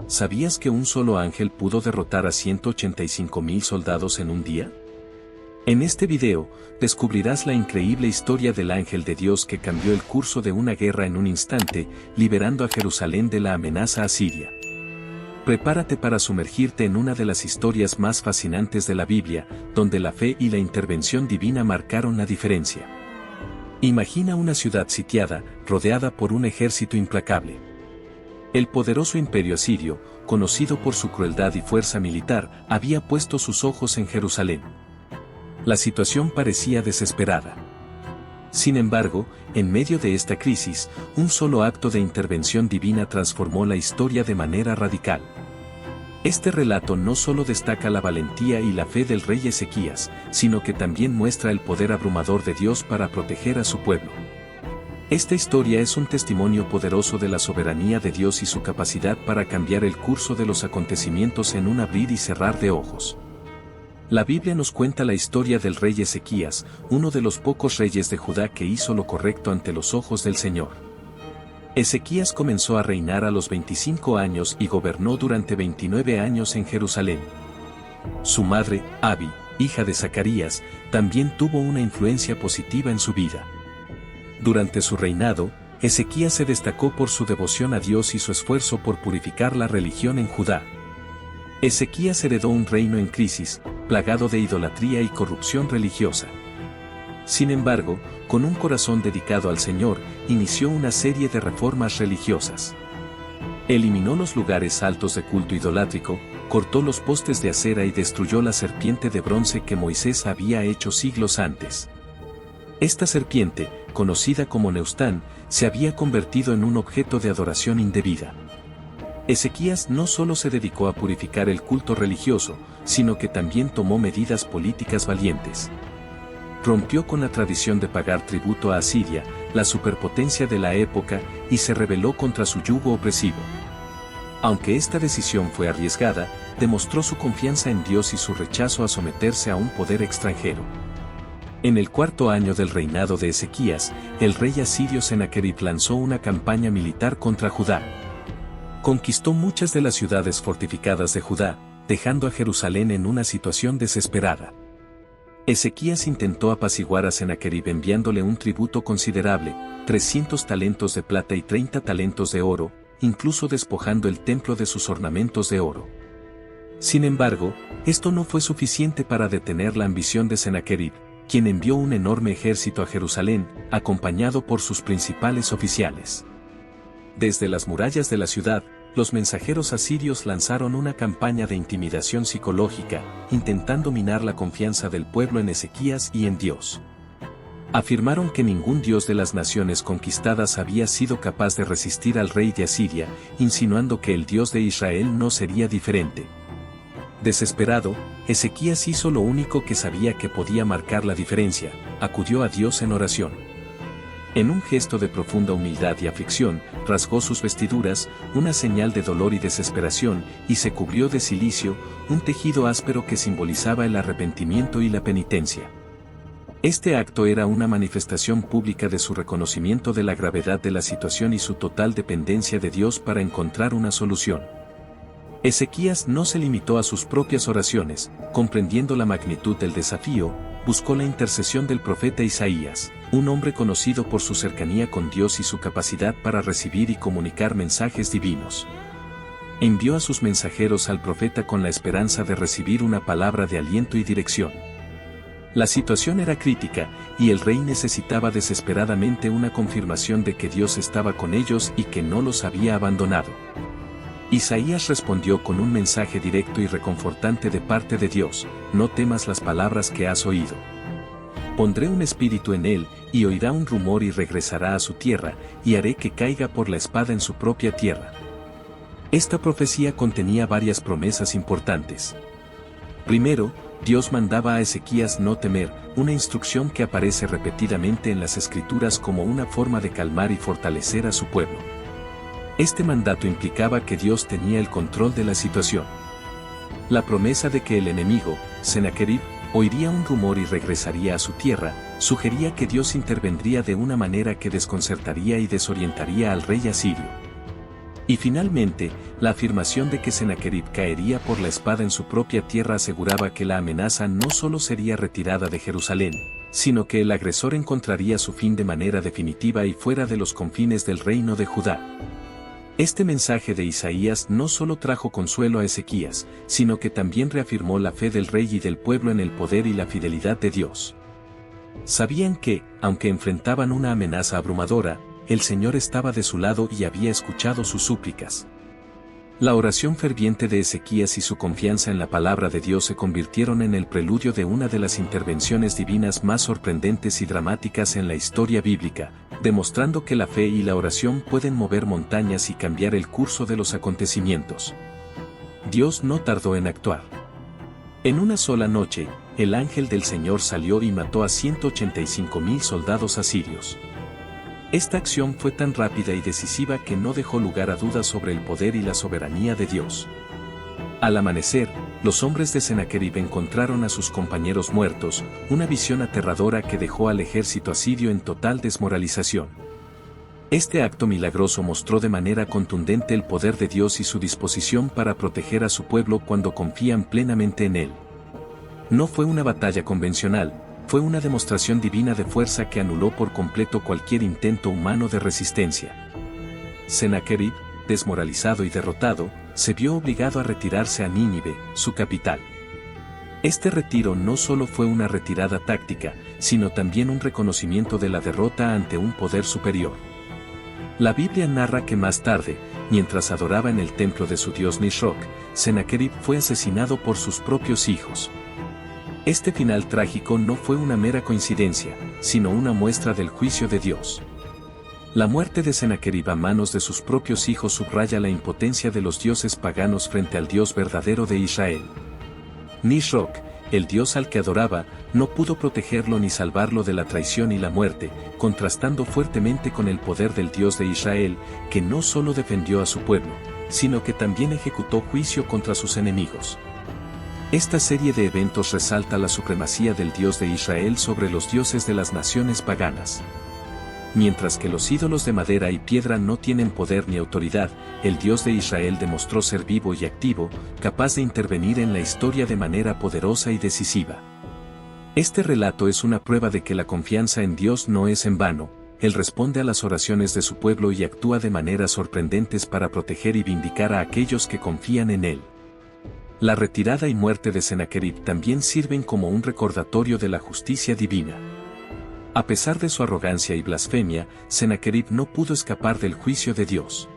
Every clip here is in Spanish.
¿Sabías que un solo ángel pudo derrotar a 185.000 soldados en un día? En este video, descubrirás la increíble historia del ángel de Dios que cambió el curso de una guerra en un instante, liberando a Jerusalén de la amenaza asiria. Prepárate para sumergirte en una de las historias más fascinantes de la Biblia, donde la fe y la intervención divina marcaron la diferencia. Imagina una ciudad sitiada, rodeada por un ejército implacable. El poderoso imperio asirio, conocido por su crueldad y fuerza militar, había puesto sus ojos en Jerusalén. La situación parecía desesperada. Sin embargo, en medio de esta crisis, un solo acto de intervención divina transformó la historia de manera radical. Este relato no solo destaca la valentía y la fe del rey Ezequías, sino que también muestra el poder abrumador de Dios para proteger a su pueblo. Esta historia es un testimonio poderoso de la soberanía de Dios y su capacidad para cambiar el curso de los acontecimientos en un abrir y cerrar de ojos. La Biblia nos cuenta la historia del rey Ezequías, uno de los pocos reyes de Judá que hizo lo correcto ante los ojos del Señor. Ezequías comenzó a reinar a los 25 años y gobernó durante 29 años en Jerusalén. Su madre, Abi, hija de Zacarías, también tuvo una influencia positiva en su vida. Durante su reinado, Ezequías se destacó por su devoción a Dios y su esfuerzo por purificar la religión en Judá. Ezequías heredó un reino en crisis, plagado de idolatría y corrupción religiosa. Sin embargo, con un corazón dedicado al Señor, inició una serie de reformas religiosas. Eliminó los lugares altos de culto idolátrico, cortó los postes de acera y destruyó la serpiente de bronce que Moisés había hecho siglos antes. Esta serpiente, conocida como Neustán, se había convertido en un objeto de adoración indebida. Ezequías no solo se dedicó a purificar el culto religioso, sino que también tomó medidas políticas valientes. Rompió con la tradición de pagar tributo a Asiria, la superpotencia de la época, y se rebeló contra su yugo opresivo. Aunque esta decisión fue arriesgada, demostró su confianza en Dios y su rechazo a someterse a un poder extranjero. En el cuarto año del reinado de Ezequías, el rey asirio Sennacherib lanzó una campaña militar contra Judá. Conquistó muchas de las ciudades fortificadas de Judá, dejando a Jerusalén en una situación desesperada. Ezequías intentó apaciguar a Sennacherib enviándole un tributo considerable, 300 talentos de plata y 30 talentos de oro, incluso despojando el templo de sus ornamentos de oro. Sin embargo, esto no fue suficiente para detener la ambición de Sennacherib, quien envió un enorme ejército a Jerusalén, acompañado por sus principales oficiales. Desde las murallas de la ciudad, los mensajeros asirios lanzaron una campaña de intimidación psicológica, intentando minar la confianza del pueblo en Ezequías y en Dios. Afirmaron que ningún dios de las naciones conquistadas había sido capaz de resistir al rey de Asiria, insinuando que el Dios de Israel no sería diferente. Desesperado, Ezequías hizo lo único que sabía que podía marcar la diferencia: acudió a Dios en oración. En un gesto de profunda humildad y aflicción, rasgó sus vestiduras, una señal de dolor y desesperación, y se cubrió de cilicio, un tejido áspero que simbolizaba el arrepentimiento y la penitencia. Este acto era una manifestación pública de su reconocimiento de la gravedad de la situación y su total dependencia de Dios para encontrar una solución. Ezequías no se limitó a sus propias oraciones, comprendiendo la magnitud del desafío, buscó la intercesión del profeta Isaías, un hombre conocido por su cercanía con Dios y su capacidad para recibir y comunicar mensajes divinos. Envió a sus mensajeros al profeta con la esperanza de recibir una palabra de aliento y dirección. La situación era crítica, y el rey necesitaba desesperadamente una confirmación de que Dios estaba con ellos y que no los había abandonado. Isaías respondió con un mensaje directo y reconfortante de parte de Dios: no temas las palabras que has oído. Pondré un espíritu en él, y oirá un rumor y regresará a su tierra, y haré que caiga por la espada en su propia tierra. Esta profecía contenía varias promesas importantes. Primero, Dios mandaba a Ezequías no temer, una instrucción que aparece repetidamente en las Escrituras como una forma de calmar y fortalecer a su pueblo. Este mandato implicaba que Dios tenía el control de la situación. La promesa de que el enemigo, Sennacherib, oiría un rumor y regresaría a su tierra, sugería que Dios intervendría de una manera que desconcertaría y desorientaría al rey asirio. Y finalmente, la afirmación de que Sennacherib caería por la espada en su propia tierra aseguraba que la amenaza no solo sería retirada de Jerusalén, sino que el agresor encontraría su fin de manera definitiva y fuera de los confines del reino de Judá. Este mensaje de Isaías no solo trajo consuelo a Ezequías, sino que también reafirmó la fe del rey y del pueblo en el poder y la fidelidad de Dios. Sabían que, aunque enfrentaban una amenaza abrumadora, el Señor estaba de su lado y había escuchado sus súplicas. La oración ferviente de Ezequías y su confianza en la palabra de Dios se convirtieron en el preludio de una de las intervenciones divinas más sorprendentes y dramáticas en la historia bíblica, demostrando que la fe y la oración pueden mover montañas y cambiar el curso de los acontecimientos. Dios no tardó en actuar. En una sola noche, el ángel del Señor salió y mató a 185,000 soldados asirios. Esta acción fue tan rápida y decisiva que no dejó lugar a dudas sobre el poder y la soberanía de Dios. Al amanecer, los hombres de Sennacherib encontraron a sus compañeros muertos, una visión aterradora que dejó al ejército asirio en total desmoralización. Este acto milagroso mostró de manera contundente el poder de Dios y su disposición para proteger a su pueblo cuando confían plenamente en Él. No fue una batalla convencional, fue una demostración divina de fuerza que anuló por completo cualquier intento humano de resistencia. Sennacherib, desmoralizado y derrotado, se vio obligado a retirarse a Nínive, su capital. Este retiro no solo fue una retirada táctica, sino también un reconocimiento de la derrota ante un poder superior. La Biblia narra que más tarde, mientras adoraba en el templo de su dios Nisroch, Sennacherib fue asesinado por sus propios hijos. Este final trágico no fue una mera coincidencia, sino una muestra del juicio de Dios. La muerte de Sennacherib a manos de sus propios hijos subraya la impotencia de los dioses paganos frente al Dios verdadero de Israel. Nisroch, el dios al que adoraba, no pudo protegerlo ni salvarlo de la traición y la muerte, contrastando fuertemente con el poder del Dios de Israel, que no solo defendió a su pueblo, sino que también ejecutó juicio contra sus enemigos. Esta serie de eventos resalta la supremacía del Dios de Israel sobre los dioses de las naciones paganas. Mientras que los ídolos de madera y piedra no tienen poder ni autoridad, el Dios de Israel demostró ser vivo y activo, capaz de intervenir en la historia de manera poderosa y decisiva. Este relato es una prueba de que la confianza en Dios no es en vano. Él responde a las oraciones de su pueblo y actúa de maneras sorprendentes para proteger y vindicar a aquellos que confían en Él. La retirada y muerte de Sennacherib también sirven como un recordatorio de la justicia divina. A pesar de su arrogancia y blasfemia, Sennacherib no pudo escapar del juicio de Dios.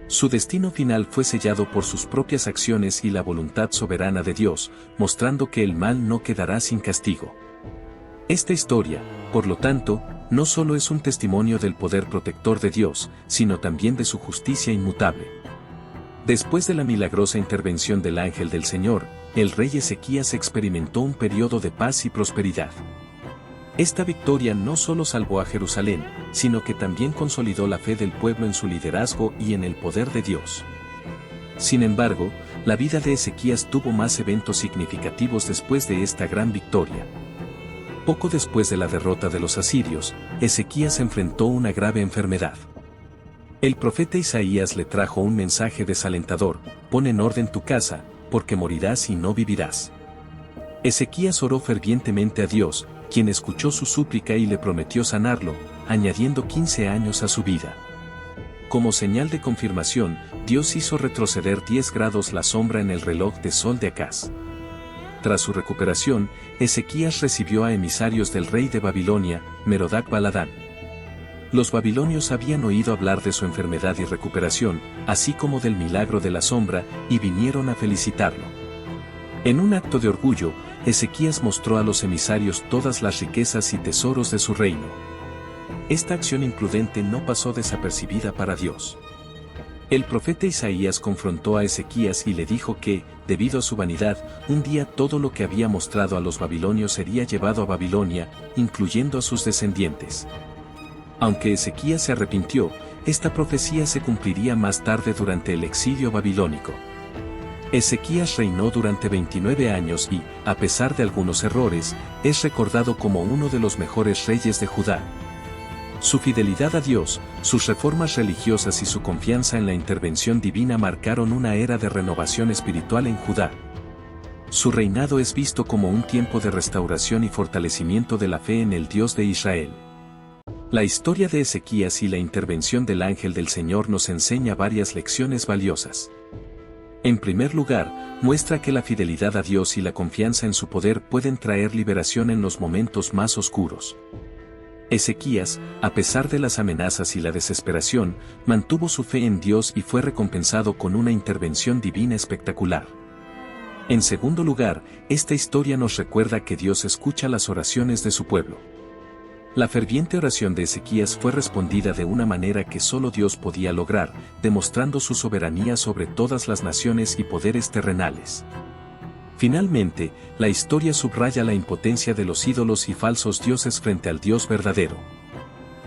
Su destino final fue sellado por sus propias acciones y la voluntad soberana de Dios, mostrando que el mal no quedará sin castigo. Esta historia, por lo tanto, no solo es un testimonio del poder protector de Dios, sino también de su justicia inmutable. Después de la milagrosa intervención del ángel del Señor, el rey Ezequías experimentó un periodo de paz y prosperidad. Esta victoria no solo salvó a Jerusalén, sino que también consolidó la fe del pueblo en su liderazgo y en el poder de Dios. Sin embargo, la vida de Ezequías tuvo más eventos significativos después de esta gran victoria. Poco después de la derrota de los asirios, Ezequías enfrentó una grave enfermedad. El profeta Isaías le trajo un mensaje desalentador: pon en orden tu casa, porque morirás y no vivirás. Ezequías oró fervientemente a Dios, quien escuchó su súplica y le prometió sanarlo, añadiendo 15 años a su vida. Como señal de confirmación, Dios hizo retroceder 10 grados la sombra en el reloj de sol de Acaz. Tras su recuperación, Ezequías recibió a emisarios del rey de Babilonia, Merodach Baladán. Los babilonios habían oído hablar de su enfermedad y recuperación, así como del milagro de la sombra, y vinieron a felicitarlo. En un acto de orgullo, Ezequías mostró a los emisarios todas las riquezas y tesoros de su reino. Esta acción imprudente no pasó desapercibida para Dios. El profeta Isaías confrontó a Ezequías y le dijo que, debido a su vanidad, un día todo lo que había mostrado a los babilonios sería llevado a Babilonia, incluyendo a sus descendientes. Aunque Ezequías se arrepintió, esta profecía se cumpliría más tarde durante el exilio babilónico. Ezequías reinó durante 29 años y, a pesar de algunos errores, es recordado como uno de los mejores reyes de Judá. Su fidelidad a Dios, sus reformas religiosas y su confianza en la intervención divina marcaron una era de renovación espiritual en Judá. Su reinado es visto como un tiempo de restauración y fortalecimiento de la fe en el Dios de Israel. La historia de Ezequías y la intervención del ángel del Señor nos enseña varias lecciones valiosas. En primer lugar, muestra que la fidelidad a Dios y la confianza en su poder pueden traer liberación en los momentos más oscuros. Ezequías, a pesar de las amenazas y la desesperación, mantuvo su fe en Dios y fue recompensado con una intervención divina espectacular. En segundo lugar, esta historia nos recuerda que Dios escucha las oraciones de su pueblo. La ferviente oración de Ezequías fue respondida de una manera que solo Dios podía lograr, demostrando su soberanía sobre todas las naciones y poderes terrenales. Finalmente, la historia subraya la impotencia de los ídolos y falsos dioses frente al Dios verdadero.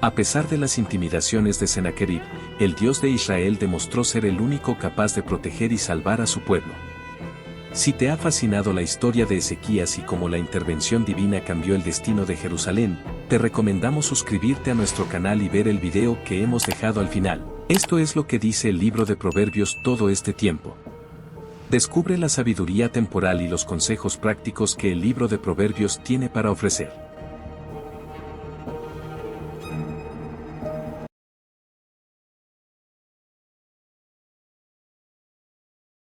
A pesar de las intimidaciones de Sennacherib, el Dios de Israel demostró ser el único capaz de proteger y salvar a su pueblo. Si te ha fascinado la historia de Ezequías y cómo la intervención divina cambió el destino de Jerusalén, te recomendamos suscribirte a nuestro canal y ver el video que hemos dejado al final. Esto es lo que dice el libro de Proverbios todo este tiempo. Descubre la sabiduría temporal y los consejos prácticos que el libro de Proverbios tiene para ofrecer.